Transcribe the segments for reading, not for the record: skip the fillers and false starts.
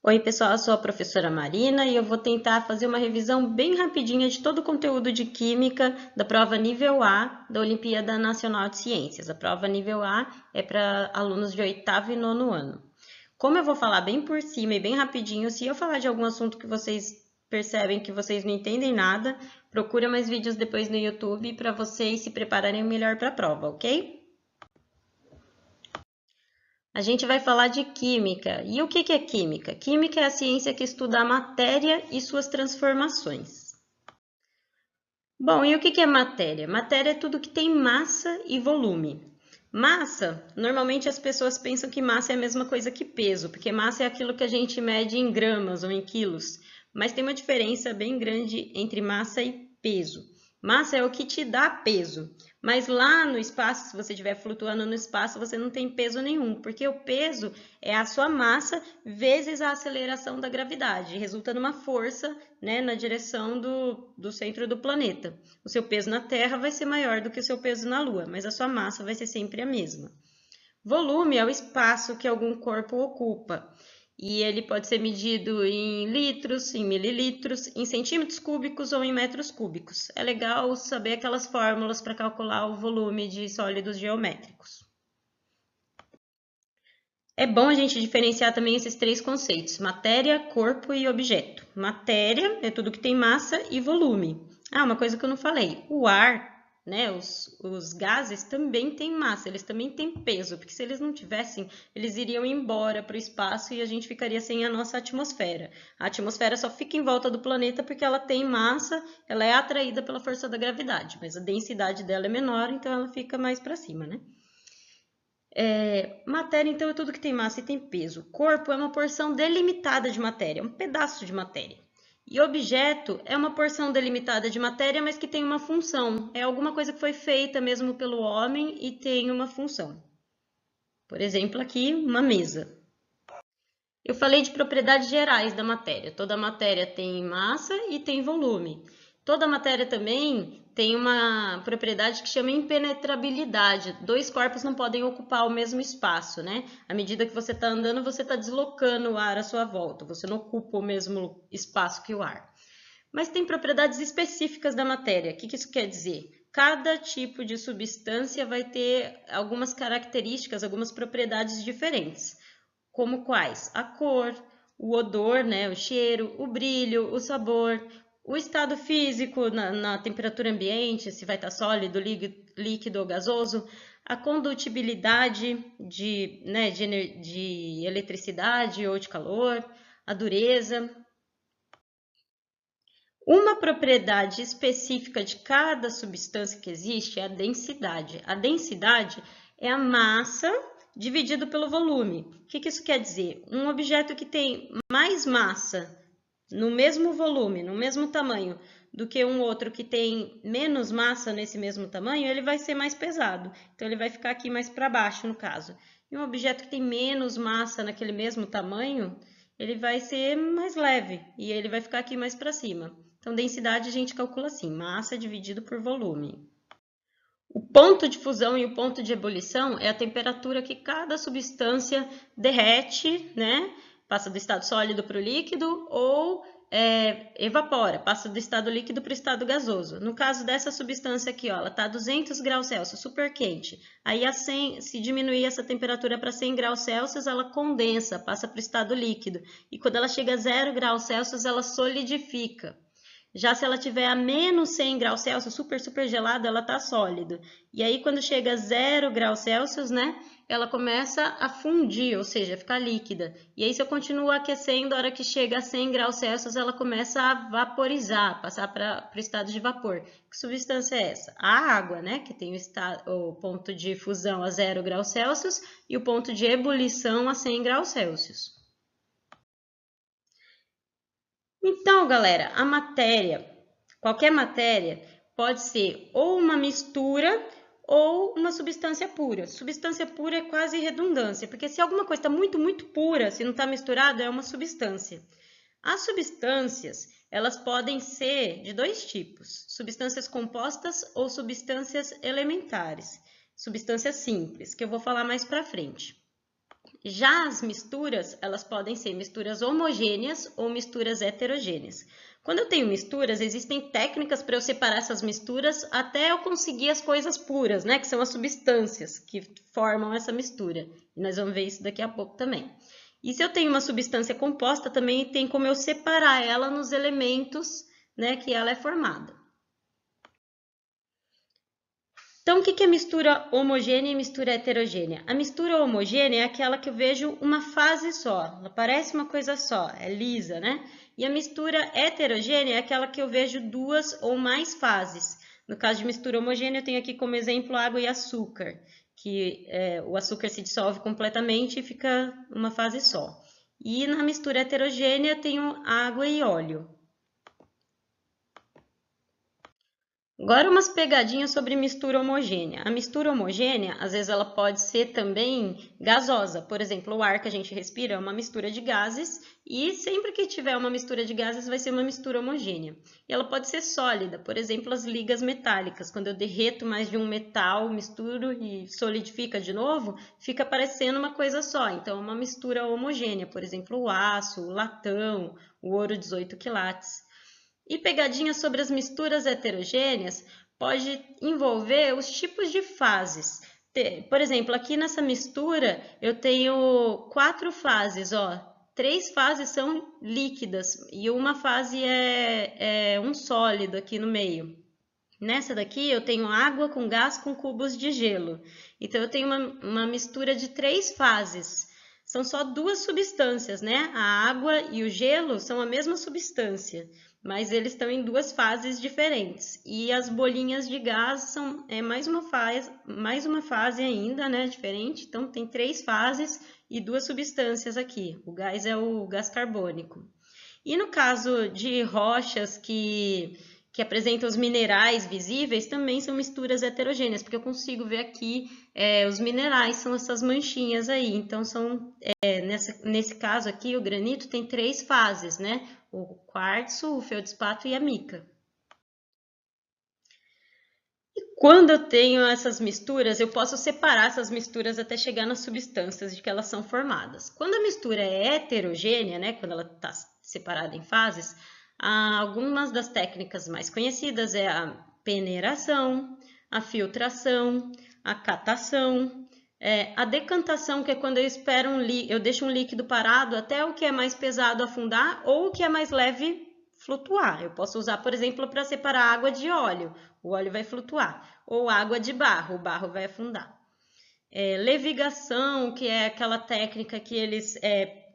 Oi, pessoal, eu sou a professora Marina e eu vou tentar fazer uma revisão bem rapidinha de todo o conteúdo de Química da prova nível A da Olimpíada Nacional de Ciências. A prova nível A é para alunos de 8º e 9º ano. Como eu vou falar bem por cima e bem rapidinho, se eu falar de algum assunto que vocês percebem que vocês não entendem nada, procura mais vídeos depois no YouTube para vocês se prepararem melhor para a prova, ok? A gente vai falar de química. E o que é química? Química é a ciência que estuda a matéria e suas transformações. Bom, e o que é matéria? Matéria é tudo que tem massa e volume. Massa, normalmente as pessoas pensam que massa é a mesma coisa que peso, porque massa é aquilo que a gente mede em gramas ou em quilos. Mas tem uma diferença bem grande entre massa e peso. Massa é o que te dá peso, mas lá no espaço, se você estiver flutuando no espaço, você não tem peso nenhum, porque o peso é a sua massa vezes a aceleração da gravidade, resulta numa força, né, na direção do centro do planeta. O seu peso na Terra vai ser maior do que o seu peso na Lua, mas a sua massa vai ser sempre a mesma. Volume é o espaço que algum corpo ocupa. E ele pode ser medido em litros, em mililitros, em centímetros cúbicos ou em metros cúbicos. É legal saber aquelas fórmulas para calcular o volume de sólidos geométricos. É bom a gente diferenciar também esses três conceitos: matéria, corpo e objeto. Matéria é tudo que tem massa e volume. Ah, uma coisa que eu não falei: o ar, né, os gases também têm massa, eles também têm peso, porque se eles não tivessem, eles iriam embora para o espaço e a gente ficaria sem a nossa atmosfera. A atmosfera só fica em volta do planeta porque ela tem massa, ela é atraída pela força da gravidade, mas a densidade dela é menor, então ela fica mais para cima, né? Matéria, então, é tudo que tem massa e tem peso. Corpo é uma porção delimitada de matéria, um pedaço de matéria. E objeto é uma porção delimitada de matéria, mas que tem uma função. É alguma coisa que foi feita mesmo pelo homem e tem uma função. Por exemplo, aqui, uma mesa. Eu falei de propriedades gerais da matéria. Toda matéria tem massa e tem volume. Toda matéria também tem uma propriedade que chama impenetrabilidade. Dois corpos não podem ocupar o mesmo espaço, né? À medida que você está andando, você está deslocando o ar à sua volta. Você não ocupa o mesmo espaço que o ar. Mas tem propriedades específicas da matéria. O que isso quer dizer? Cada tipo de substância vai ter algumas características, algumas propriedades diferentes. Como quais? A cor, o odor, né, o cheiro, o brilho, o sabor, o estado físico na temperatura ambiente, se vai estar sólido, líquido ou gasoso, a condutibilidade de eletricidade ou de calor, a dureza. Uma propriedade específica de cada substância que existe é a densidade. A densidade é a massa dividido pelo volume. O que isso quer dizer? Um objeto que tem mais massa no mesmo volume, no mesmo tamanho, do que um outro que tem menos massa nesse mesmo tamanho, ele vai ser mais pesado. Então, ele vai ficar aqui mais para baixo, no caso. E um objeto que tem menos massa naquele mesmo tamanho, ele vai ser mais leve e ele vai ficar aqui mais para cima. Então, densidade a gente calcula assim: massa dividido por volume. O ponto de fusão e o ponto de ebulição é a temperatura que cada substância derrete, né? Passa do estado sólido para o líquido ou evapora, passa do estado líquido para o estado gasoso. No caso dessa substância aqui, ó, ela está a 200 graus Celsius, super quente. Aí, se diminuir essa temperatura para 100 graus Celsius, ela condensa, passa para o estado líquido. E quando ela chega a 0 graus Celsius, ela solidifica. Já se ela tiver a menos 100 graus Celsius, super gelada, ela está sólida. E aí, quando chega a 0 graus Celsius, né, ela começa a fundir, ou seja, ficar líquida. E aí, se eu continuo aquecendo, a hora que chega a 100 graus Celsius, ela começa a vaporizar, passar para o estado de vapor. Que substância é essa? A água, né, que tem o ponto de fusão a 0 graus Celsius e o ponto de ebulição a 100 graus Celsius. Então, galera, a matéria, qualquer matéria, pode ser ou uma mistura ou uma substância pura. Substância pura é quase redundância, porque se alguma coisa está muito pura, se não está misturada, é uma substância. As substâncias, elas podem ser de dois tipos: substâncias compostas ou substâncias elementares. Substâncias simples, que eu vou falar mais para frente. Já as misturas, elas podem ser misturas homogêneas ou misturas heterogêneas. Quando eu tenho misturas, existem técnicas para eu separar essas misturas até eu conseguir as coisas puras, né? Que são as substâncias que formam essa mistura. E nós vamos ver isso daqui a pouco também. E se eu tenho uma substância composta, também tem como eu separar ela nos elementos, né, que ela é formada. Então, o que é mistura homogênea e mistura heterogênea? A mistura homogênea é aquela que eu vejo uma fase só, ela parece uma coisa só, é lisa, né? E a mistura heterogênea é aquela que eu vejo duas ou mais fases. No caso de mistura homogênea, eu tenho aqui como exemplo água e açúcar, que o açúcar se dissolve completamente e fica uma fase só. E na mistura heterogênea, eu tenho água e óleo. Agora umas pegadinhas sobre mistura homogênea. A mistura homogênea, às vezes ela pode ser também gasosa. Por exemplo, o ar que a gente respira é uma mistura de gases e sempre que tiver uma mistura de gases vai ser uma mistura homogênea. E ela pode ser sólida, por exemplo, as ligas metálicas. Quando eu derreto mais de um metal, misturo e solidifica de novo, fica parecendo uma coisa só. Então, é uma mistura homogênea. Por exemplo, o aço, o latão, o ouro 18 quilates. E pegadinhas sobre as misturas heterogêneas pode envolver os tipos de fases. Por exemplo, aqui nessa mistura eu tenho 4 fases, ó. 3 fases são líquidas e uma fase é um sólido aqui no meio. Nessa daqui eu tenho água com gás com cubos de gelo. Então eu tenho uma mistura de 3 fases. São só 2 substâncias, né? A água e o gelo são a mesma substância, mas eles estão em 2 fases diferentes. E as bolinhas de gás são mais uma fase ainda, né? Diferente. Então tem 3 fases e 2 substâncias aqui. O gás é o gás carbônico. E no caso de rochas que apresentam os minerais visíveis, também são misturas heterogêneas, porque eu consigo ver aqui os minerais, são essas manchinhas aí. Então, nesse caso aqui, o granito tem 3 fases, né? O quartzo, o feldspato e a mica. E quando eu tenho essas misturas, eu posso separar essas misturas até chegar nas substâncias de que elas são formadas. Quando a mistura é heterogênea, né? Quando ela está separada em fases, algumas das técnicas mais conhecidas é a peneiração, a filtração, a catação, a decantação, que é quando eu deixo um líquido parado até o que é mais pesado afundar ou o que é mais leve flutuar. Eu posso usar, por exemplo, para separar água de óleo, o óleo vai flutuar, ou água de barro, o barro vai afundar. Levigação, que é aquela técnica que eles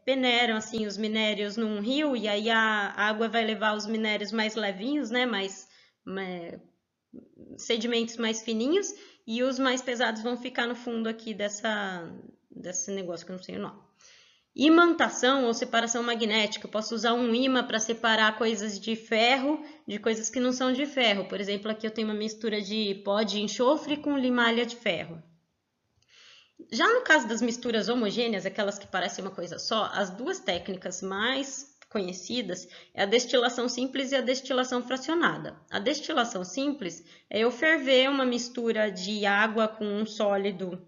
peneiram assim os minérios num rio e aí a água vai levar os minérios mais levinhos, né, sedimentos mais fininhos, e os mais pesados vão ficar no fundo aqui desse negócio que eu não sei o nome. Imantação ou separação magnética. Eu posso usar um ímã para separar coisas de ferro de coisas que não são de ferro. Por exemplo, aqui eu tenho uma mistura de pó de enxofre com limalha de ferro. Já no caso das misturas homogêneas, aquelas que parecem uma coisa só, as 2 técnicas mais conhecidas é a destilação simples e a destilação fracionada. A destilação simples é eu ferver uma mistura de água com um sólido,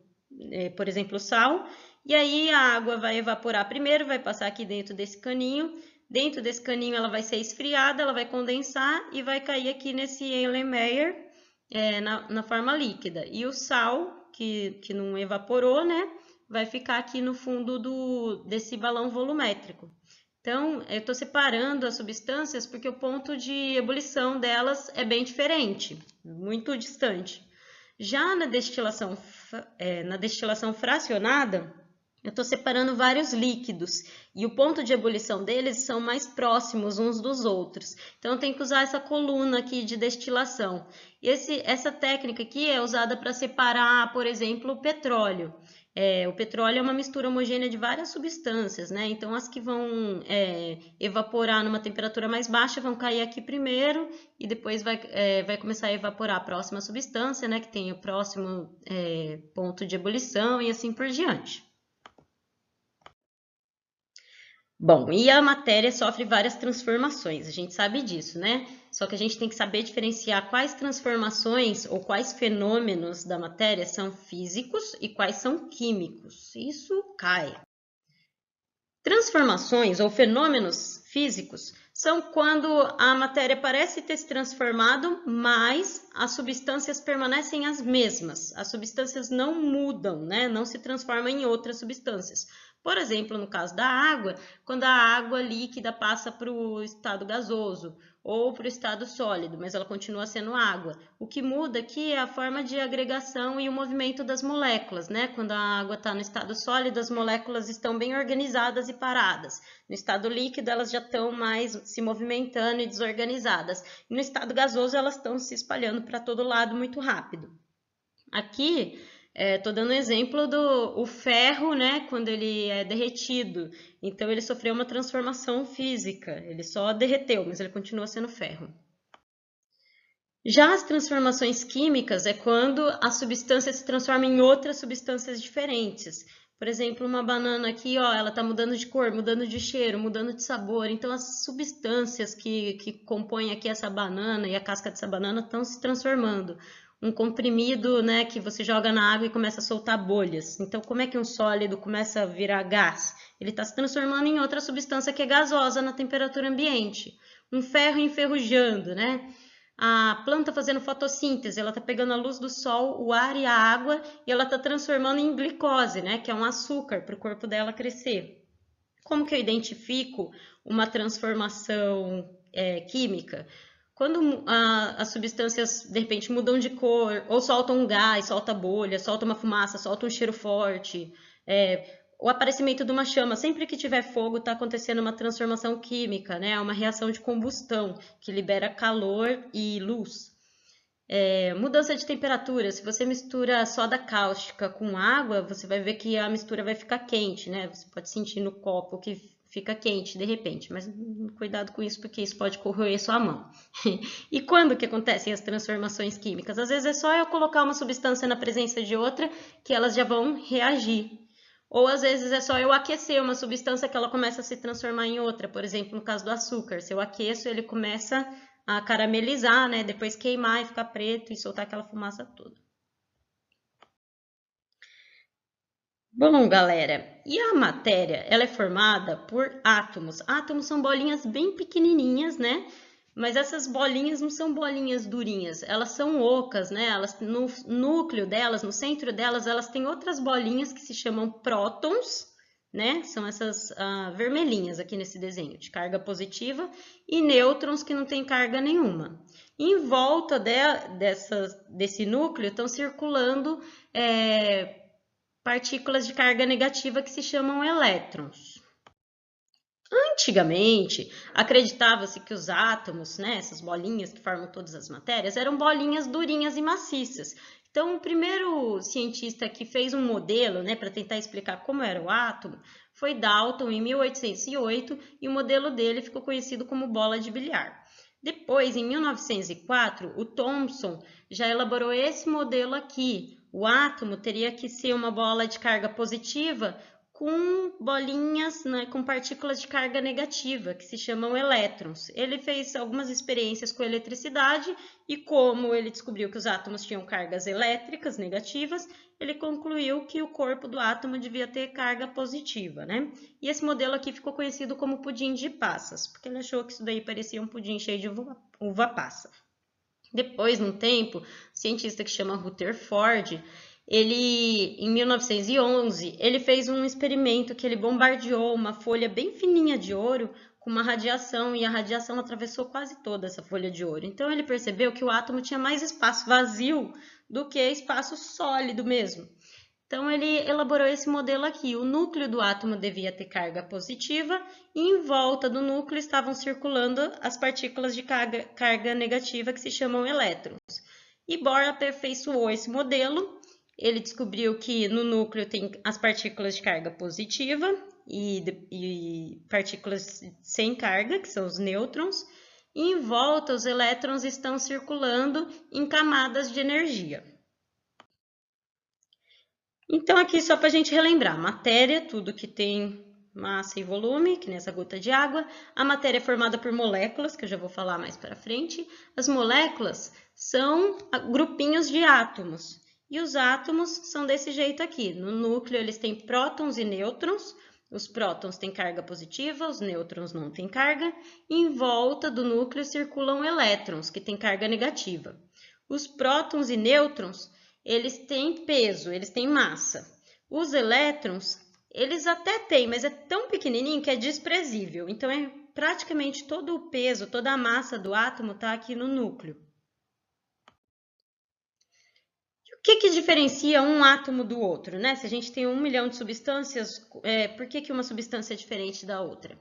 por exemplo, sal, e aí a água vai evaporar primeiro, vai passar aqui dentro desse caninho. Dentro desse caninho ela vai ser esfriada, ela vai condensar e vai cair aqui nesse Erlenmeyer na forma líquida. E o sal, que não evaporou, né, vai ficar aqui no fundo desse balão volumétrico. Então, eu estou separando as substâncias porque o ponto de ebulição delas é bem diferente, muito distante. Já na destilação fracionada, eu estou separando vários líquidos e o ponto de ebulição deles são mais próximos uns dos outros. Então, eu tenho que usar essa coluna aqui de destilação. Essa técnica aqui é usada para separar, por exemplo, o petróleo. O petróleo é uma mistura homogênea de várias substâncias, né? Então, as que vão evaporar numa temperatura mais baixa vão cair aqui primeiro e depois vai começar a evaporar a próxima substância, né? Que tem o próximo ponto de ebulição e assim por diante. Bom, e a matéria sofre várias transformações, a gente sabe disso, né? Só que a gente tem que saber diferenciar quais transformações ou quais fenômenos da matéria são físicos e quais são químicos. Isso cai. Transformações ou fenômenos físicos são quando a matéria parece ter se transformado, mas as substâncias permanecem as mesmas. As substâncias não mudam, né? Não se transformam em outras substâncias. Por exemplo, no caso da água, quando a água líquida passa para o estado gasoso ou para o estado sólido, mas ela continua sendo água. O que muda aqui é a forma de agregação e o movimento das moléculas, né? Quando a água está no estado sólido, as moléculas estão bem organizadas e paradas. No estado líquido, elas já estão mais se movimentando e desorganizadas. E no estado gasoso, elas estão se espalhando para todo lado muito rápido. Aqui, estou dando um exemplo do ferro, né, quando ele é derretido. Então, ele sofreu uma transformação física. Ele só derreteu, mas ele continua sendo ferro. Já as transformações químicas é quando a substância se transforma em outras substâncias diferentes. Por exemplo, uma banana aqui, ó, ela está mudando de cor, mudando de cheiro, mudando de sabor. Então, as substâncias que compõem aqui essa banana e a casca dessa banana estão se transformando. Um comprimido, né, que você joga na água e começa a soltar bolhas. Então, como é que um sólido começa a virar gás? Ele está se transformando em outra substância que é gasosa na temperatura ambiente. Um ferro enferrujando, né? A planta fazendo fotossíntese, ela está pegando a luz do sol, o ar e a água, e ela está transformando em glicose, né, que é um açúcar para o corpo dela crescer. Como que eu identifico uma transformação química? Quando as substâncias, de repente, mudam de cor, ou soltam um gás, solta bolha, solta uma fumaça, solta um cheiro forte, o aparecimento de uma chama, sempre que tiver fogo, está acontecendo uma transformação química, né? Uma reação de combustão, que libera calor e luz. Mudança de temperatura, se você mistura soda cáustica com água, você vai ver que a mistura vai ficar quente, né? Você pode sentir no copo que fica quente de repente, mas cuidado com isso, porque isso pode corroer sua mão. E quando que acontecem as transformações químicas? Às vezes é só eu colocar uma substância na presença de outra que elas já vão reagir. Ou às vezes é só eu aquecer uma substância que ela começa a se transformar em outra. Por exemplo, no caso do açúcar, se eu aqueço, ele começa a caramelizar, né? Depois queimar e ficar preto e soltar aquela fumaça toda. Bom, galera, e a matéria, ela é formada por átomos. Átomos são bolinhas bem pequenininhas, né? Mas essas bolinhas não são bolinhas durinhas, elas são ocas, né? Elas, no núcleo delas, no centro delas, elas têm outras bolinhas que se chamam prótons, né? São essas vermelhinhas aqui nesse desenho, de carga positiva, e nêutrons que não têm carga nenhuma. Em volta desse núcleo estão circulando partículas de carga negativa que se chamam elétrons. Antigamente, acreditava-se que os átomos, né, essas bolinhas que formam todas as matérias, eram bolinhas durinhas e maciças. Então, o primeiro cientista que fez um modelo, né, para tentar explicar como era o átomo foi Dalton, em 1808, e o modelo dele ficou conhecido como bola de bilhar. Depois, em 1904, o Thomson já elaborou esse modelo aqui. O átomo teria que ser uma bola de carga positiva com bolinhas, né, com partículas de carga negativa, que se chamam elétrons. Ele fez algumas experiências com eletricidade e como ele descobriu que os átomos tinham cargas elétricas negativas, ele concluiu que o corpo do átomo devia ter carga positiva, né? E esse modelo aqui ficou conhecido como pudim de passas, porque ele achou que isso daí parecia um pudim cheio de uva passa. Depois, num tempo, um cientista que chama Rutherford, ele, em 1911, ele fez um experimento que ele bombardeou uma folha bem fininha de ouro com uma radiação, e a radiação atravessou quase toda essa folha de ouro. Então, ele percebeu que o átomo tinha mais espaço vazio do que espaço sólido mesmo. Então, ele elaborou esse modelo aqui. O núcleo do átomo devia ter carga positiva e em volta do núcleo estavam circulando as partículas de carga negativa que se chamam elétrons. E Bohr aperfeiçoou esse modelo. Ele descobriu que no núcleo tem as partículas de carga positiva e partículas sem carga, que são os nêutrons. E em volta, os elétrons estão circulando em camadas de energia. Então, aqui só para a gente relembrar, matéria, tudo que tem massa e volume, que nessa gota de água. A matéria é formada por moléculas, que eu já vou falar mais para frente. As moléculas são grupinhos de átomos. E os átomos são desse jeito aqui. No núcleo, eles têm prótons e nêutrons. Os prótons têm carga positiva, os nêutrons não têm carga. E em volta do núcleo circulam elétrons, que têm carga negativa. Os prótons e nêutrons, eles têm peso, eles têm massa. Os elétrons, eles até têm, mas é tão pequenininho que é desprezível. Então, praticamente todo o peso, toda a massa do átomo está aqui no núcleo. O que diferencia um átomo do outro, né? Se a gente tem 1 milhão de substâncias, por que uma substância é diferente da outra?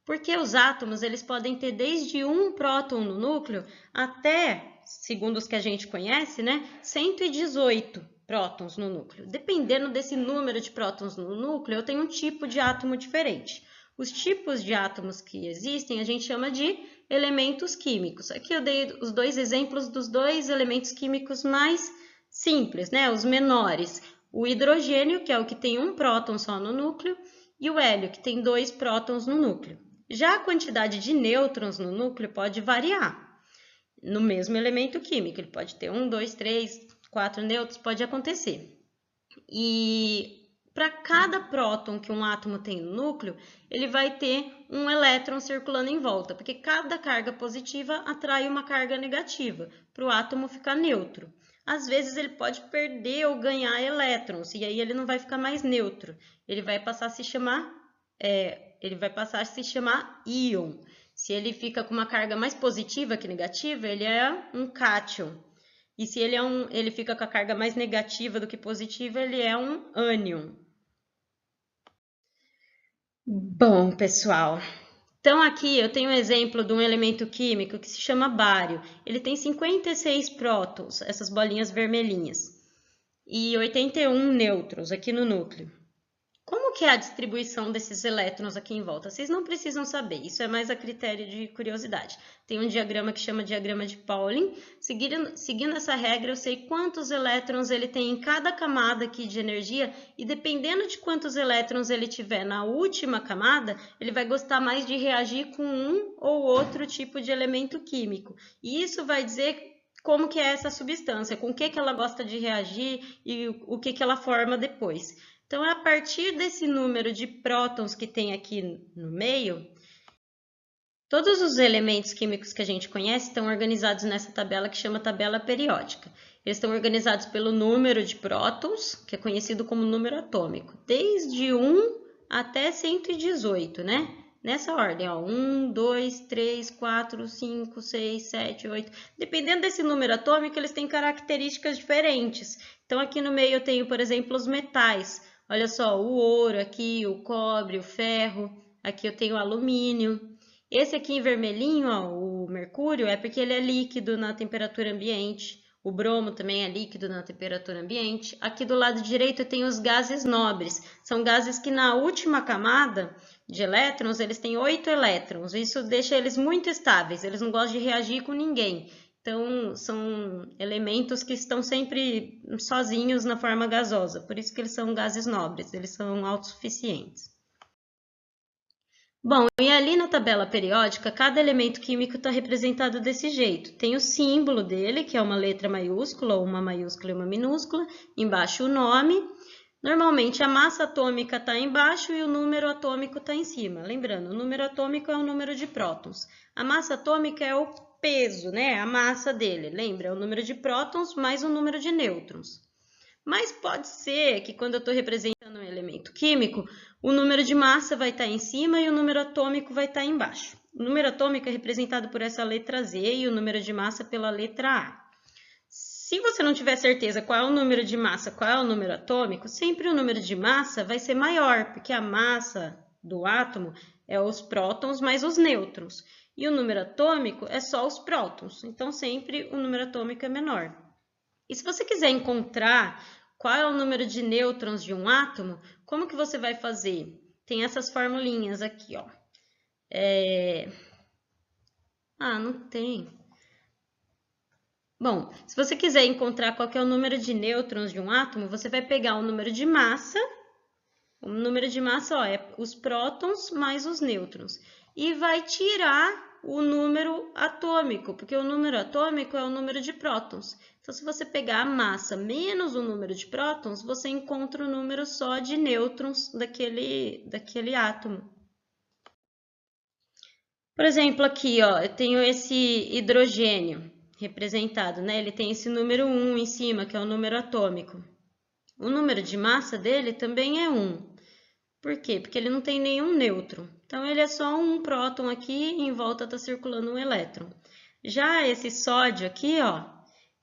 Porque os átomos, eles podem ter desde um próton no núcleo até, segundo os que a gente conhece, né, 118 prótons no núcleo. Dependendo desse número de prótons no núcleo, eu tenho um tipo de átomo diferente. Os tipos de átomos que existem, a gente chama de elementos químicos. Aqui eu dei os dois exemplos dos dois elementos químicos mais simples, né, os menores. O hidrogênio, que é o que tem um próton só no núcleo, e o hélio, que tem 2 prótons no núcleo. Já a quantidade de nêutrons no núcleo pode variar no mesmo elemento químico. Ele pode ter 1, 2, 3, 4 nêutrons, pode acontecer. E para cada próton que um átomo tem no núcleo, ele vai ter um elétron circulando em volta, porque cada carga positiva atrai uma carga negativa, para o átomo ficar neutro. Às vezes ele pode perder ou ganhar elétrons, e aí ele não vai ficar mais neutro. Ele vai passar a se chamar íon. Se ele fica com uma carga mais positiva que negativa, ele é um cátion. E se ele fica com a carga mais negativa do que positiva, ele é um ânion. Bom, pessoal, então aqui eu tenho um exemplo de um elemento químico que se chama bário. Ele tem 56 prótons, essas bolinhas vermelhinhas, e 81 nêutrons aqui no núcleo. Como que é a distribuição desses elétrons aqui em volta? Vocês não precisam saber, isso é mais a critério de curiosidade. Tem um diagrama que chama diagrama de Pauling. Seguindo essa regra, eu sei quantos elétrons ele tem em cada camada aqui de energia, e dependendo de quantos elétrons ele tiver na última camada, ele vai gostar mais de reagir com um ou outro tipo de elemento químico. E isso vai dizer como que é essa substância, com o que ela gosta de reagir e o que ela forma depois. Então, a partir desse número de prótons que tem aqui no meio, todos os elementos químicos que a gente conhece estão organizados nessa tabela que chama tabela periódica. Eles estão organizados pelo número de prótons, que é conhecido como número atômico, desde 1 até 118, né? Nessa ordem, ó, 1, 2, 3, 4, 5, 6, 7, 8. Dependendo desse número atômico, eles têm características diferentes. Então, aqui no meio eu tenho, por exemplo, os metais. Olha só, o ouro aqui, o cobre, o ferro. Aqui eu tenho o alumínio. Esse aqui em vermelhinho, ó, o mercúrio, é porque ele é líquido na temperatura ambiente. O bromo também é líquido na temperatura ambiente. Aqui do lado direito eu tenho os gases nobres. São gases que na última camada de elétrons, eles têm 8 elétrons. Isso deixa eles muito estáveis, eles não gostam de reagir com ninguém. Então, são elementos que estão sempre sozinhos na forma gasosa, por isso que eles são gases nobres, eles são autossuficientes. Bom, e ali na tabela periódica, cada elemento químico está representado desse jeito. Tem o símbolo dele, que é uma letra maiúscula, ou uma maiúscula e uma minúscula, embaixo o nome. Normalmente a massa atômica está embaixo e o número atômico está em cima. Lembrando, o número atômico é o número de prótons. A massa atômica é o peso, né? A massa dele, lembra? É o número de prótons mais o número de nêutrons. Mas pode ser que quando eu estou representando um elemento químico, o número de massa vai estar em cima e o número atômico vai estar embaixo. O número atômico é representado por essa letra Z e o número de massa pela letra A. Se você não tiver certeza qual é o número de massa, qual é o número atômico, sempre o número de massa vai ser maior, porque a massa do átomo é os prótons mais os nêutrons. E o número atômico é só os prótons, então sempre o número atômico é menor. E se você quiser encontrar qual é o número de nêutrons de um átomo, como que você vai fazer? Tem essas formulinhas aqui, ó. Não tem. Bom, se você quiser encontrar qual que é o número de nêutrons de um átomo, você vai pegar o número de massa. O número de massa, ó, é os prótons mais os nêutrons. E vai tirar o número atômico, porque o número atômico é o número de prótons. Então, se você pegar a massa menos o número de prótons, você encontra o número só de nêutrons daquele átomo. Por exemplo, aqui, ó, eu tenho esse hidrogênio representado, né? Ele tem esse número 1 em cima, que é o número atômico. O número de massa dele também é 1. Por quê? Porque ele não tem nenhum nêutron. Então, ele é só um próton aqui e em volta está circulando um elétron. Já esse sódio aqui, ó,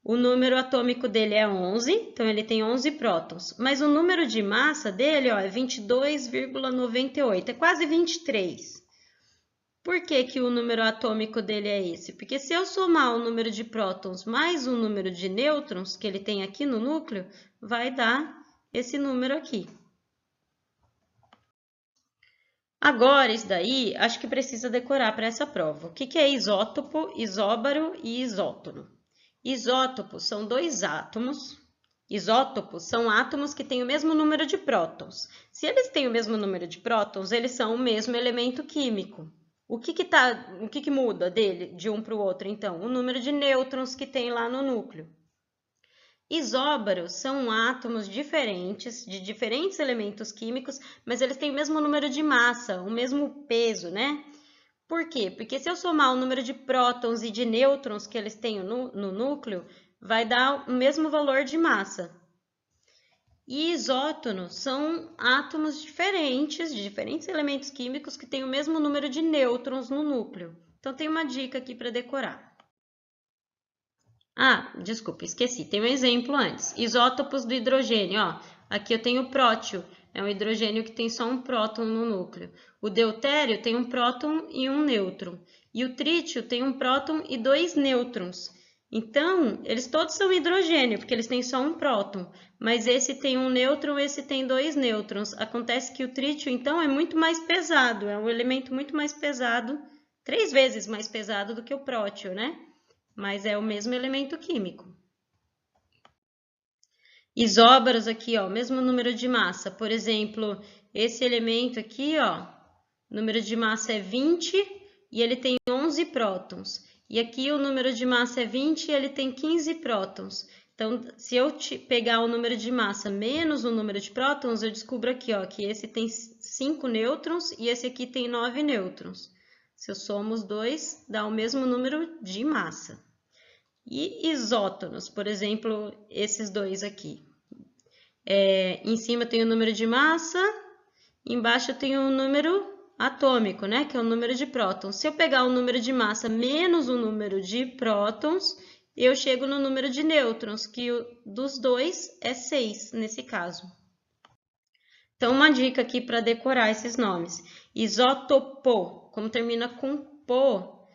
o número atômico dele é 11, então ele tem 11 prótons. Mas o número de massa dele, ó, é 22,98, é quase 23. Por que que o número atômico dele é esse? Porque se eu somar o número de prótons mais o número de nêutrons que ele tem aqui no núcleo, vai dar esse número aqui. Agora, isso daí, acho que precisa decorar para essa prova. O que é isótopo, isóbaro e isótono? Isótopos são dois átomos. Isótopos são átomos que têm o mesmo número de prótons. Se eles têm o mesmo número de prótons, eles são o mesmo elemento químico. O que muda dele de um para o outro, então? O número de nêutrons que tem lá no núcleo. Isóbaros são átomos diferentes, de diferentes elementos químicos, mas eles têm o mesmo número de massa, o mesmo peso, né? Por quê? Porque se eu somar o número de prótons e de nêutrons que eles têm no núcleo, vai dar o mesmo valor de massa. E isótonos são átomos diferentes, de diferentes elementos químicos que têm o mesmo número de nêutrons no núcleo. Então, tem uma dica aqui para decorar. Ah, desculpa, esqueci. Tem um exemplo antes. Isótopos do hidrogênio, ó. Aqui eu tenho o prótio, é um hidrogênio que tem só um próton no núcleo. O deutério tem um próton e um nêutron. E o trítio tem um próton e 2 nêutrons. Então, eles todos são hidrogênio, porque eles têm só um próton. Mas esse tem um nêutron, esse tem 2 nêutrons. Acontece que o trítio, então, é muito mais pesado. É um elemento muito mais pesado, 3 vezes mais pesado do que o prótio, né? Mas é o mesmo elemento químico. Isóbaros aqui, ó, mesmo número de massa. Por exemplo, esse elemento aqui, ó, número de massa é 20 e ele tem 11 prótons. E aqui o número de massa é 20 e ele tem 15 prótons. Então, se eu pegar o número de massa menos o número de prótons, eu descubro aqui, ó, que esse tem 5 nêutrons e esse aqui tem 9 nêutrons. Se eu somo os dois, dá o mesmo número de massa. E isótonos, por exemplo, esses dois aqui. Em cima tem o número de massa, embaixo tem o número atômico, né, que é o número de prótons. Se eu pegar o número de massa menos o número de prótons, eu chego no número de nêutrons, que dos dois é 6 nesse caso. Então, uma dica aqui para decorar esses nomes. Isótopo, como termina com po,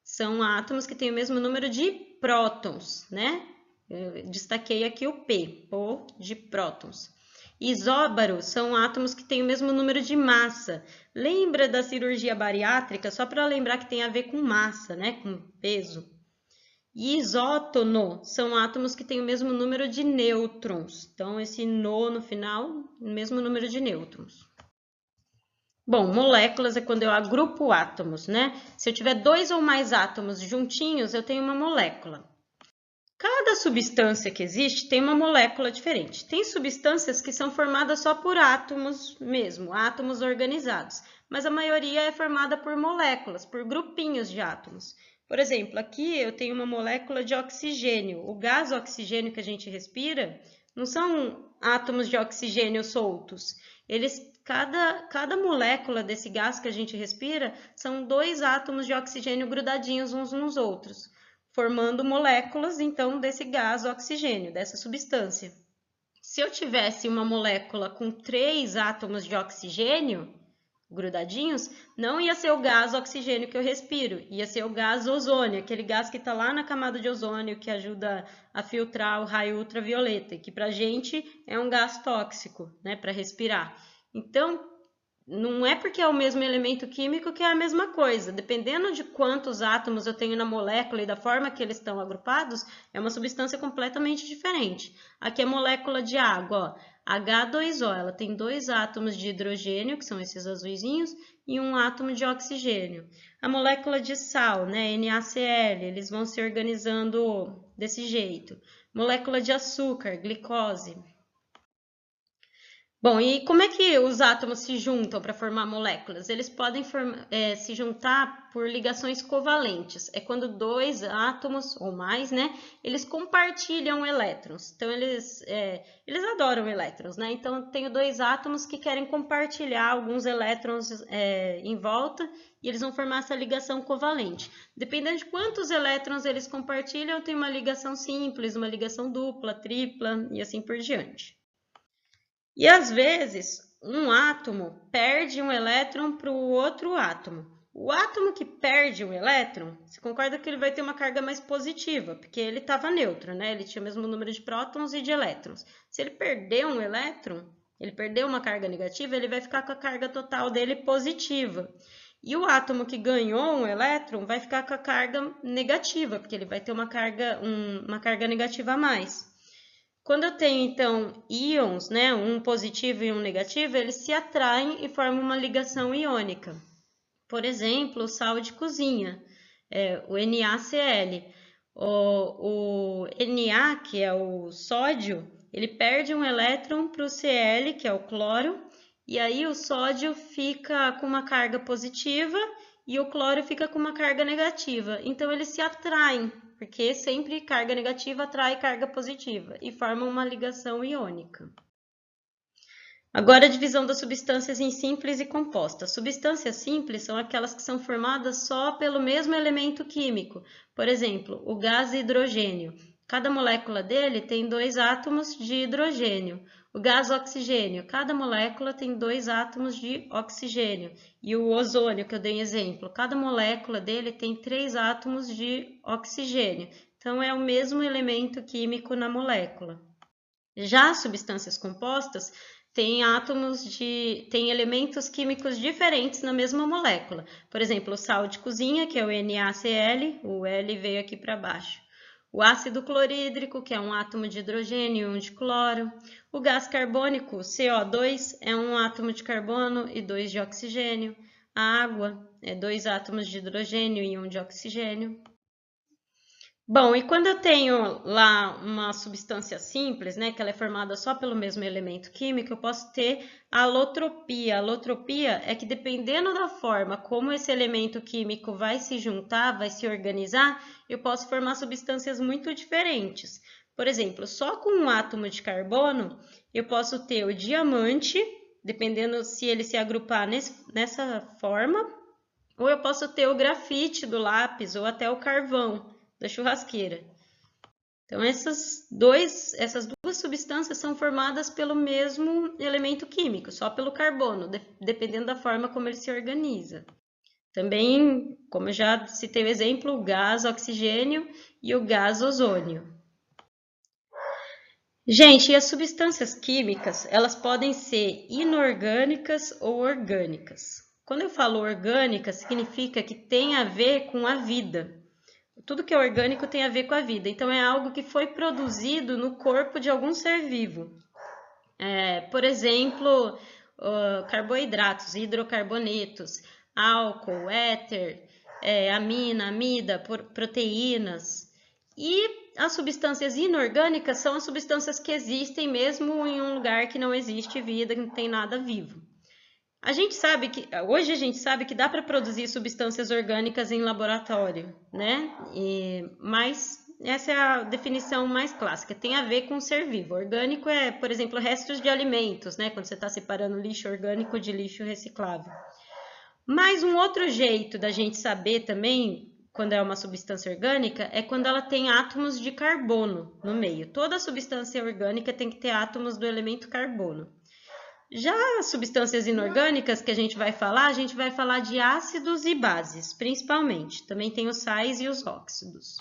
são átomos que têm o mesmo número de prótons, né? Eu destaquei aqui o P, po de prótons. Isóbaros são átomos que têm o mesmo número de massa. Lembra da cirurgia bariátrica? Só para lembrar que tem a ver com massa, né? Com peso. E isótono são átomos que têm o mesmo número de nêutrons. Então, esse no final, o mesmo número de nêutrons. Bom, moléculas é quando eu agrupo átomos, né? Se eu tiver 2 ou mais átomos juntinhos, eu tenho uma molécula. Cada substância que existe tem uma molécula diferente. Tem substâncias que são formadas só por átomos mesmo, átomos organizados. Mas a maioria é formada por moléculas, por grupinhos de átomos. Por exemplo, aqui eu tenho uma molécula de oxigênio. O gás oxigênio que a gente respira não são átomos de oxigênio soltos. Cada molécula desse gás que a gente respira são 2 átomos de oxigênio grudadinhos uns nos outros, formando moléculas, então, desse gás oxigênio, dessa substância. Se eu tivesse uma molécula com 3 átomos de oxigênio grudadinhos, não ia ser o gás oxigênio que eu respiro, ia ser o gás ozônio, aquele gás que está lá na camada de ozônio que ajuda a filtrar o raio ultravioleta, e que para a gente é um gás tóxico, né, para respirar. Então, não é porque é o mesmo elemento químico que é a mesma coisa. Dependendo de quantos átomos eu tenho na molécula e da forma que eles estão agrupados, é uma substância completamente diferente. Aqui é a molécula de água, ó. H2O, ela tem 2 átomos de hidrogênio, que são esses azuisinhos, e 1 átomo de oxigênio. A molécula de sal, né, NaCl, eles vão se organizando desse jeito. Molécula de açúcar, glicose. Bom, e como é que os átomos se juntam para formar moléculas? Eles podem se juntar por ligações covalentes. É quando 2 átomos ou mais, né, eles compartilham elétrons. Então, eles adoram elétrons, né? Então, eu tenho 2 átomos que querem compartilhar alguns elétrons em volta e eles vão formar essa ligação covalente. Dependendo de quantos elétrons eles compartilham, tem uma ligação simples, uma ligação dupla, tripla e assim por diante. E às vezes, um átomo perde um elétron para o outro átomo. O átomo que perde um elétron, você concorda que ele vai ter uma carga mais positiva, porque ele estava neutro, né? Ele tinha o mesmo número de prótons e de elétrons. Se ele perder um elétron, ele perdeu uma carga negativa, ele vai ficar com a carga total dele positiva. E o átomo que ganhou um elétron vai ficar com a carga negativa, porque ele vai ter uma carga negativa a mais. Quando eu tenho, então, íons, né, um positivo e um negativo, eles se atraem e formam uma ligação iônica. Por exemplo, o sal de cozinha, o NaCl. O Na, que é o sódio, ele perde um elétron para o Cl, que é o cloro, e aí o sódio fica com uma carga positiva e o cloro fica com uma carga negativa. Então, eles se atraem, porque sempre carga negativa atrai carga positiva e formam uma ligação iônica. Agora, a divisão das substâncias em simples e compostas. Substâncias simples são aquelas que são formadas só pelo mesmo elemento químico. Por exemplo, o gás hidrogênio. Cada molécula dele tem 2 átomos de hidrogênio. O gás oxigênio, cada molécula tem 2 átomos de oxigênio. E o ozônio, que eu dei exemplo, cada molécula dele tem 3 átomos de oxigênio. Então, é o mesmo elemento químico na molécula. Já as substâncias compostas têm elementos químicos diferentes na mesma molécula. Por exemplo, o sal de cozinha, que é o NaCl, o L veio aqui para baixo. O ácido clorídrico, que é um átomo de hidrogênio e um de cloro. O gás carbônico, CO2, é um átomo de carbono e 2 de oxigênio. A água é 2 átomos de hidrogênio e 1 de oxigênio. Bom, e quando eu tenho lá uma substância simples, né, que ela é formada só pelo mesmo elemento químico, eu posso ter a alotropia. A alotropia é que dependendo da forma como esse elemento químico vai se juntar, vai se organizar, eu posso formar substâncias muito diferentes. Por exemplo, só com um átomo de carbono, eu posso ter o diamante, dependendo se ele se agrupar nessa forma, ou eu posso ter o grafite do lápis ou até o carvão da churrasqueira. Então, essas duas substâncias são formadas pelo mesmo elemento químico, só pelo carbono, dependendo da forma como ele se organiza. Também, como eu já citei o exemplo, o gás oxigênio e o gás ozônio. Gente, e as substâncias químicas, elas podem ser inorgânicas ou orgânicas. Quando eu falo orgânica, significa que tem a ver com a vida. Tudo que é orgânico tem a ver com a vida. Então, é algo que foi produzido no corpo de algum ser vivo. Por exemplo, carboidratos, hidrocarbonetos, álcool, éter, amina, amida, proteínas. E as substâncias inorgânicas são as substâncias que existem mesmo em um lugar que não existe vida, que não tem nada vivo. Hoje a gente sabe que dá para produzir substâncias orgânicas em laboratório, né? Mas essa é a definição mais clássica, tem a ver com ser vivo. Orgânico é, por exemplo, restos de alimentos, né? Quando você está separando lixo orgânico de lixo reciclável. Mas um outro jeito da gente saber também, quando é uma substância orgânica, é quando ela tem átomos de carbono no meio. Toda substância orgânica tem que ter átomos do elemento carbono. Já as substâncias inorgânicas que a gente vai falar de ácidos e bases, principalmente. Também tem os sais e os óxidos.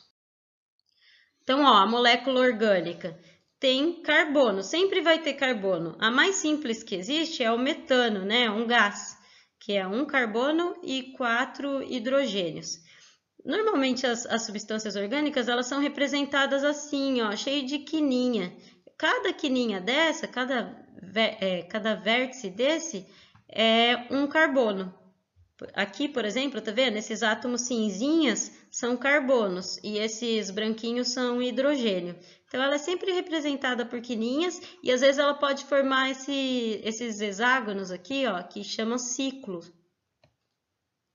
Então, a molécula orgânica tem carbono, sempre vai ter carbono. A mais simples que existe é o metano, né? Um gás, que é 1 carbono e 4 hidrogênios. Normalmente as substâncias orgânicas, elas são representadas assim, cheio de quininha. cada quininha dessa, cada vértice desse é um carbono. Aqui, por exemplo, tá vendo? Esses átomos cinzinhas são carbonos e esses branquinhos são hidrogênio. Então, ela é sempre representada por quininhas e às vezes ela pode formar esses hexágonos aqui, ó, que chamam ciclos.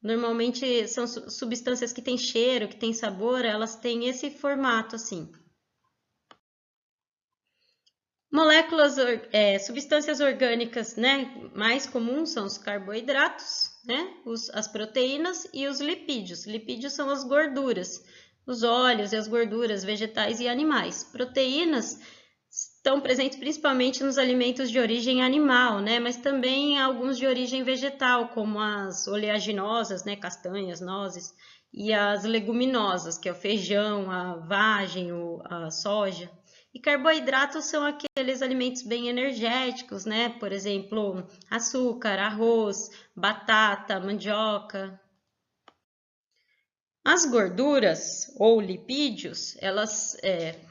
Normalmente são substâncias que têm cheiro, que têm sabor, elas têm esse formato assim. Moléculas, substâncias orgânicas, né, mais comuns são os carboidratos, né, as proteínas e os lipídios. Lipídios são as gorduras, os óleos e as gorduras vegetais e animais. Proteínas estão presentes principalmente nos alimentos de origem animal, né, mas também alguns de origem vegetal, como as oleaginosas, né, castanhas, nozes, e as leguminosas, que é o feijão, a vagem, a soja. E carboidratos são aqueles alimentos bem energéticos, né? Por exemplo, açúcar, arroz, batata, mandioca. As gorduras ou lipídios,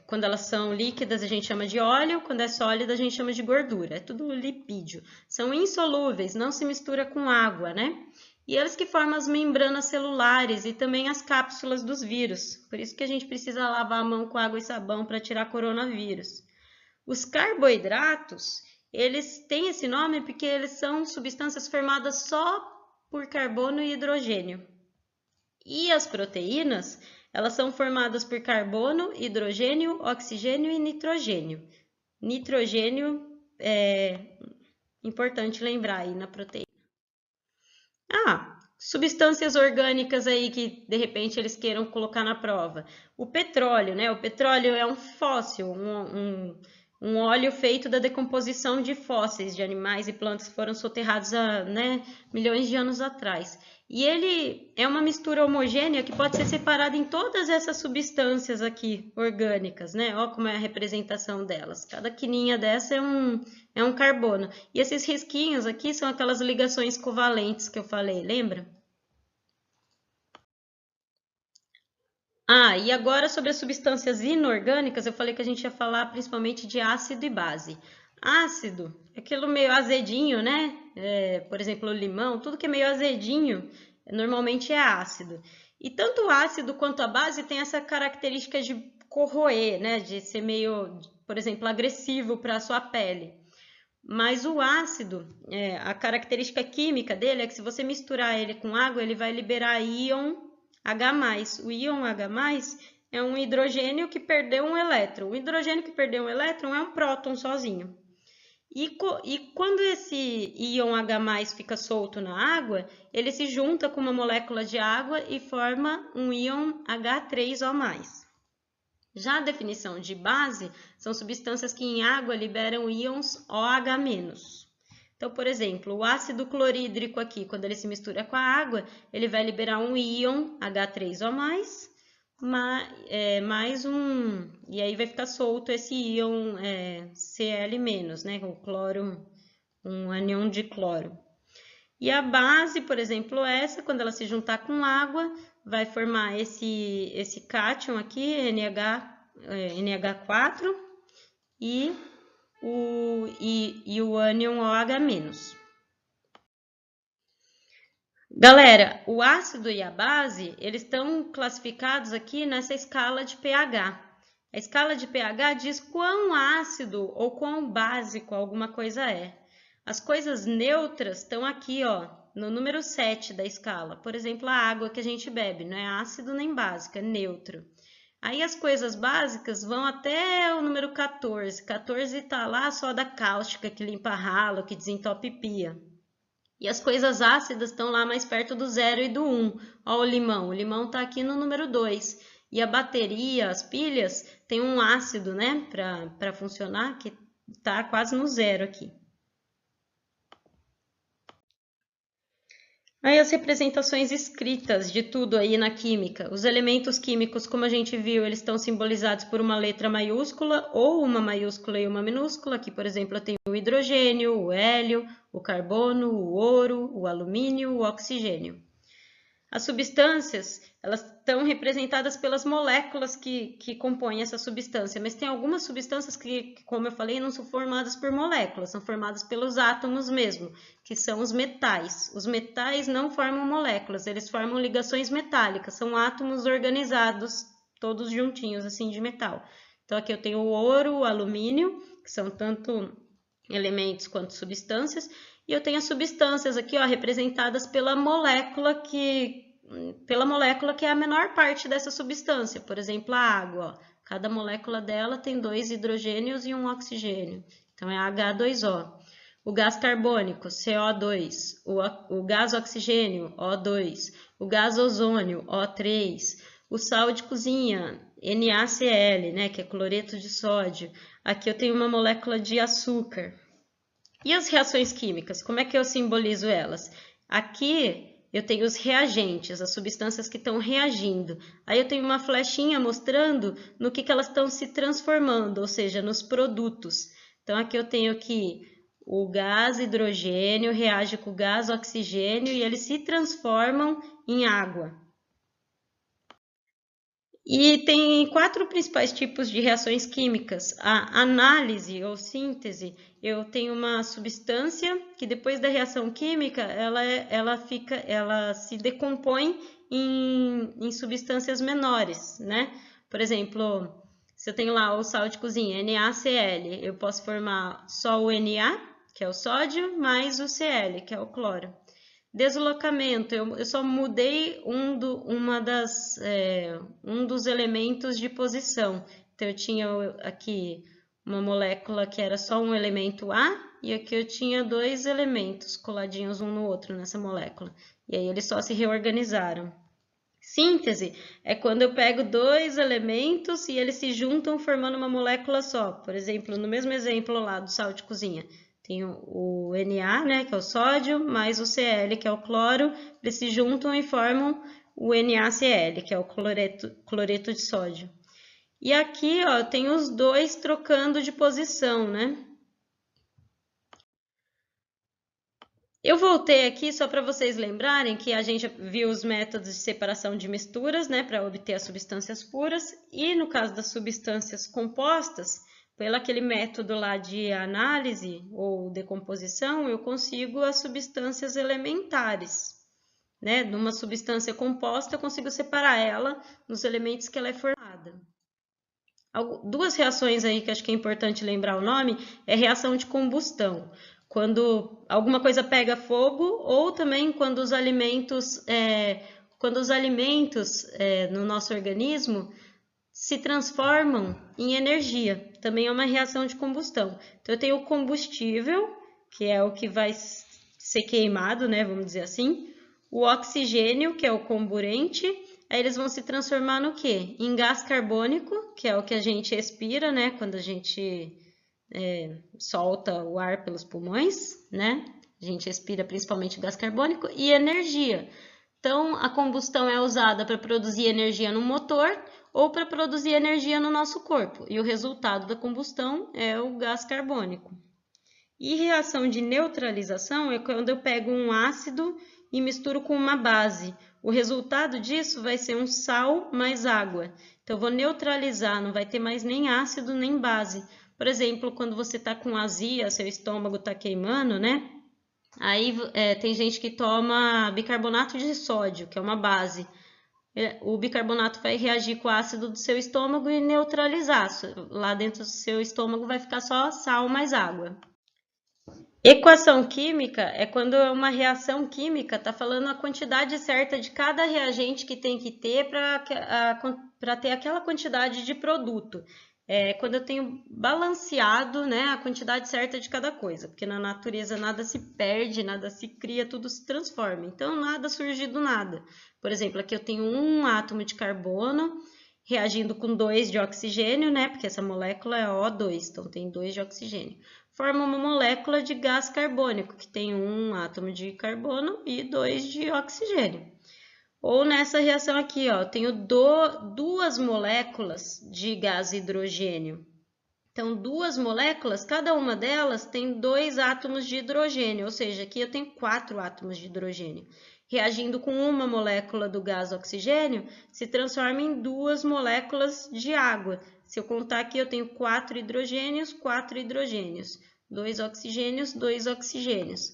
quando elas são líquidas a gente chama de óleo, quando é sólida a gente chama de gordura. É tudo lipídio. São insolúveis, não se mistura com água, né? E eles que formam as membranas celulares e também as cápsulas dos vírus. Por isso que a gente precisa lavar a mão com água e sabão para tirar coronavírus. Os carboidratos, eles têm esse nome porque eles são substâncias formadas só por carbono e hidrogênio. E as proteínas, elas são formadas por carbono, hidrogênio, oxigênio e nitrogênio. Nitrogênio é importante lembrar aí na proteína. Substâncias orgânicas aí que de repente eles queiram colocar na prova. O petróleo, né? O petróleo é um fóssil, um óleo feito da decomposição de fósseis de animais e plantas que foram soterrados há, né, milhões de anos atrás. E ele é uma mistura homogênea que pode ser separada em todas essas substâncias aqui orgânicas, né? Olha como é a representação delas. Cada quininha dessa é um carbono. E esses risquinhos aqui são aquelas ligações covalentes que eu falei, lembra? E agora sobre as substâncias inorgânicas, eu falei que a gente ia falar principalmente de ácido e base. Ácido, aquilo meio azedinho, né? Por exemplo, o limão, tudo que é meio azedinho, normalmente é ácido. E tanto o ácido quanto a base tem essa característica de corroer, né? De ser meio, por exemplo, agressivo para a sua pele. Mas o ácido, a característica química dele é que se você misturar ele com água, ele vai liberar íon H+. O íon H+, é um hidrogênio que perdeu um elétron. O hidrogênio que perdeu um elétron é um próton sozinho. E quando esse íon H+ fica solto na água, ele se junta com uma molécula de água e forma um íon H3O+. Já a definição de base são substâncias que em água liberam íons OH-. Então, por exemplo, o ácido clorídrico aqui, quando ele se mistura com a água, ele vai liberar um íon H3O+, mais um, e aí vai ficar solto esse íon Cl-, né, o cloro, um ânion de cloro. E a base, por exemplo, essa, quando ela se juntar com água, vai formar esse cátion aqui, NH4, e o ânion OH-. Galera, o ácido e a base, eles estão classificados aqui nessa escala de pH. A escala de pH diz quão ácido ou quão básico alguma coisa é. As coisas neutras estão aqui, ó, no número 7 da escala. Por exemplo, a água que a gente bebe, não é ácido nem básico, é neutro. Aí as coisas básicas vão até o número 14. 14 está lá só da cáustica, que limpa ralo, que desentope pia. E as coisas ácidas estão lá mais perto do 0 e do 1. Ó, o limão está aqui no número 2. E a bateria, as pilhas, tem um ácido, né, para funcionar, que está quase no 0 aqui. Aí as representações escritas de tudo aí na química. Os elementos químicos, como a gente viu, eles estão simbolizados por uma letra maiúscula ou uma maiúscula e uma minúscula. Aqui, por exemplo, eu tenho o hidrogênio, o hélio, o carbono, o ouro, o alumínio, o oxigênio. As substâncias, elas estão representadas pelas moléculas que compõem essa substância, mas tem algumas substâncias que, como eu falei, não são formadas por moléculas, são formadas pelos átomos mesmo, que são os metais. Os metais não formam moléculas, eles formam ligações metálicas, são átomos organizados, todos juntinhos, assim, de metal. Então, aqui eu tenho o ouro, o alumínio, que são tanto elementos quanto substâncias, e eu tenho as substâncias aqui, ó, representadas pela molécula que é a menor parte dessa substância. Por exemplo, a água, ó. Cada molécula dela tem 2 hidrogênios e um oxigênio. Então, é H2O. O gás carbônico, CO2. O gás oxigênio, O2. O gás ozônio, O3. O sal de cozinha, NaCl, né, que é cloreto de sódio. Aqui eu tenho uma molécula de açúcar. E as reações químicas, como é que eu simbolizo elas? Aqui eu tenho os reagentes, as substâncias que estão reagindo. Aí eu tenho uma flechinha mostrando no que elas estão se transformando, ou seja, nos produtos. Então aqui eu tenho que o gás hidrogênio reage com o gás oxigênio e eles se transformam em água. E tem 4 principais tipos de reações químicas. A análise ou síntese, eu tenho uma substância que depois da reação química, ela se decompõe em substâncias menores, né? Por exemplo, se eu tenho lá o sal de cozinha, NaCl, eu posso formar só o Na, que é o sódio, mais o Cl, que é o cloro. Deslocamento, eu só mudei um dos elementos de posição. Então, eu tinha aqui uma molécula que era só um elemento A, e aqui eu tinha 2 elementos coladinhos um no outro nessa molécula. E aí eles só se reorganizaram. Síntese é quando eu pego 2 elementos e eles se juntam formando uma molécula só. Por exemplo, no mesmo exemplo lá do sal de cozinha. Tem o Na, né, que é o sódio, mais o Cl, que é o cloro, eles se juntam e formam o NaCl, que é o cloreto de sódio. E aqui, ó, tem os 2 trocando de posição, né? Eu voltei aqui só para vocês lembrarem que a gente viu os métodos de separação de misturas, né, para obter as substâncias puras, e no caso das substâncias compostas, pelo aquele método lá de análise ou decomposição, eu consigo as substâncias elementares, né? Numa substância composta, eu consigo separar ela nos elementos que ela é formada. 2 reações aí que acho que é importante lembrar o nome é reação de combustão. Quando alguma coisa pega fogo, ou também quando os alimentos no nosso organismo se transformam em energia. Também é uma reação de combustão. Então, eu tenho o combustível, que é o que vai ser queimado, né, vamos dizer assim. O oxigênio, que é o comburente. Aí eles vão se transformar no quê? Em gás carbônico, que é o que a gente expira, né, quando a gente solta o ar pelos pulmões, né? A gente expira principalmente gás carbônico e energia. Então, a combustão é usada para produzir energia no motor ou para produzir energia no nosso corpo. E o resultado da combustão é o gás carbônico. E reação de neutralização é quando eu pego um ácido e misturo com uma base. O resultado disso vai ser um sal mais água. Então, eu vou neutralizar, não vai ter mais nem ácido nem base. Por exemplo, quando você está com azia, seu estômago está queimando, né? Aí tem gente que toma bicarbonato de sódio, que é uma base. O bicarbonato vai reagir com o ácido do seu estômago e neutralizar. Lá dentro do seu estômago vai ficar só sal mais água. Equação química é quando uma reação química está falando a quantidade certa de cada reagente que tem que ter para ter aquela quantidade de produto. Quando eu tenho balanceado, né, a quantidade certa de cada coisa, porque na natureza nada se perde, nada se cria, tudo se transforma. Então, nada surge do nada. Por exemplo, aqui eu tenho um átomo de carbono reagindo com 2 de oxigênio, né, porque essa molécula é O2, então tem 2 de oxigênio. Forma uma molécula de gás carbônico, que tem um átomo de carbono e 2 de oxigênio. Ou nessa reação aqui, ó, eu tenho 2 moléculas de gás hidrogênio. Então, 2 moléculas, cada uma delas tem 2 átomos de hidrogênio, ou seja, aqui eu tenho 4 átomos de hidrogênio. reagindo com uma molécula do gás oxigênio, se transforma em 2 moléculas de água. Se eu contar aqui, eu tenho 4 hidrogênios, 2 oxigênios, 2 oxigênios.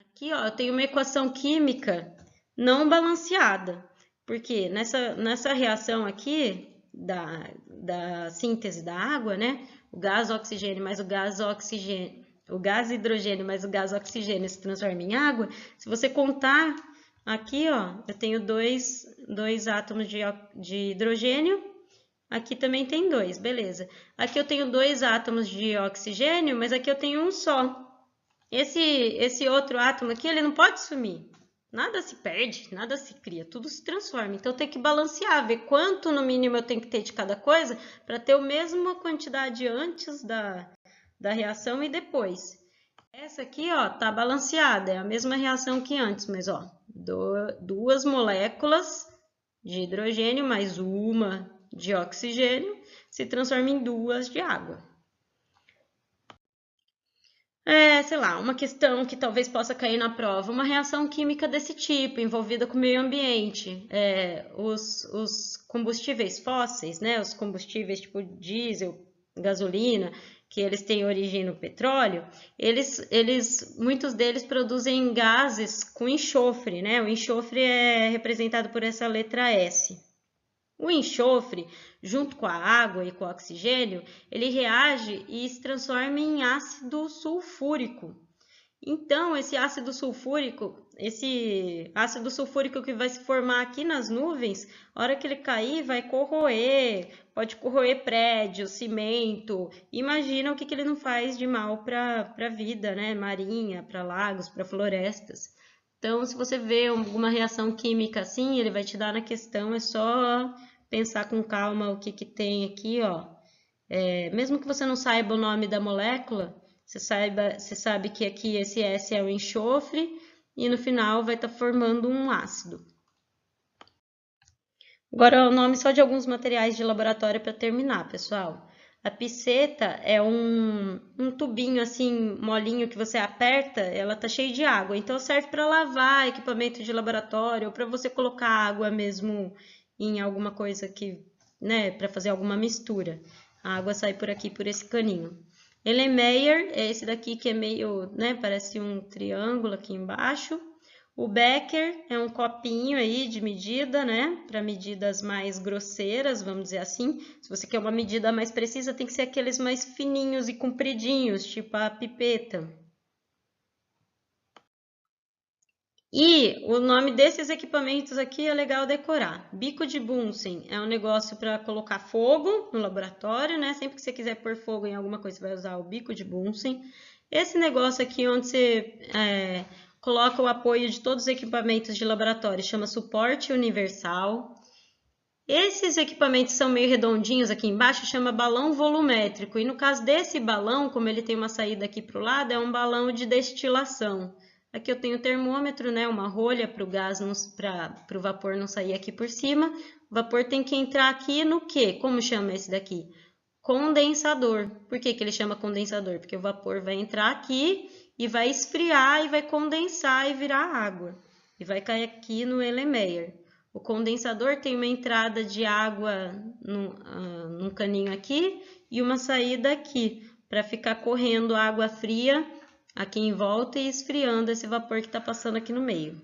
Aqui, ó, eu tenho uma equação química não balanceada, porque nessa reação aqui da síntese da água, né, o gás oxigênio mais o gás hidrogênio mais o gás oxigênio se transforma em água. Se você contar aqui, ó, eu tenho dois átomos de hidrogênio, aqui também tem 2, beleza. Aqui eu tenho 2 átomos de oxigênio, mas aqui eu tenho um só. Esse outro átomo aqui, ele não pode sumir. Nada se perde, nada se cria, tudo se transforma. Então, tem que balancear, ver quanto no mínimo eu tenho que ter de cada coisa para ter a mesma quantidade antes da reação e depois. Essa aqui, ó, tá balanceada, é a mesma reação que antes, mas, ó, 2 moléculas de hidrogênio mais uma de oxigênio se transforma em 2 de água. Sei lá, uma questão que talvez possa cair na prova, uma reação química desse tipo, envolvida com o meio ambiente. Os combustíveis fósseis, né, os combustíveis tipo diesel, gasolina, que eles têm origem no petróleo, muitos deles produzem gases com enxofre, né? O enxofre é representado por essa letra S. O enxofre, junto com a água e com o oxigênio, ele reage e se transforma em ácido sulfúrico. Então, esse ácido sulfúrico que vai se formar aqui nas nuvens, a hora que ele cair, vai corroer, pode corroer prédio, cimento. Imagina o que ele não faz de mal para a vida, né? Marinha, para lagos, para florestas. Então, se você vê alguma reação química assim, ele vai te dar na questão, é só pensar com calma o que tem aqui, ó. Mesmo que você não saiba o nome da molécula, você sabe que aqui esse S é o enxofre e no final vai estar formando um ácido. Agora, o nome só de alguns materiais de laboratório para terminar, pessoal. A piceta é um tubinho assim, molinho, que você aperta, ela tá cheia de água. Então, serve para lavar equipamento de laboratório ou para você colocar água mesmo em alguma coisa que, né, para fazer alguma mistura. A água sai por aqui, por esse caninho. Erlenmeyer é esse daqui que é meio, né, parece um triângulo aqui embaixo. O Becker é um copinho aí de medida, né? Para medidas mais grosseiras, vamos dizer assim. Se você quer uma medida mais precisa, tem que ser aqueles mais fininhos e compridinhos, tipo a pipeta. E o nome desses equipamentos aqui é legal decorar. Bico de Bunsen é um negócio para colocar fogo no laboratório, né? Sempre que você quiser pôr fogo em alguma coisa, você vai usar o bico de Bunsen. Esse negócio aqui onde você coloca o apoio de todos os equipamentos de laboratório, chama suporte universal. Esses equipamentos são meio redondinhos aqui embaixo, chama balão volumétrico. E no caso desse balão, como ele tem uma saída aqui para o lado, é um balão de destilação. Aqui eu tenho o termômetro, né, uma rolha para o gás, para o vapor não sair aqui por cima. O vapor tem que entrar aqui no quê? Como chama esse daqui? Condensador. Por que ele chama condensador? Porque o vapor vai entrar aqui e vai esfriar e vai condensar e virar água. E vai cair aqui no Erlenmeyer. O condensador tem uma entrada de água num caninho aqui e uma saída aqui, para ficar correndo água fria aqui em volta e esfriando esse vapor que está passando aqui no meio.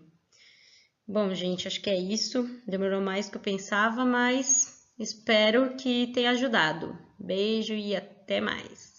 Bom, gente, acho que é isso. Demorou mais do que eu pensava, mas espero que tenha ajudado. Beijo e até mais!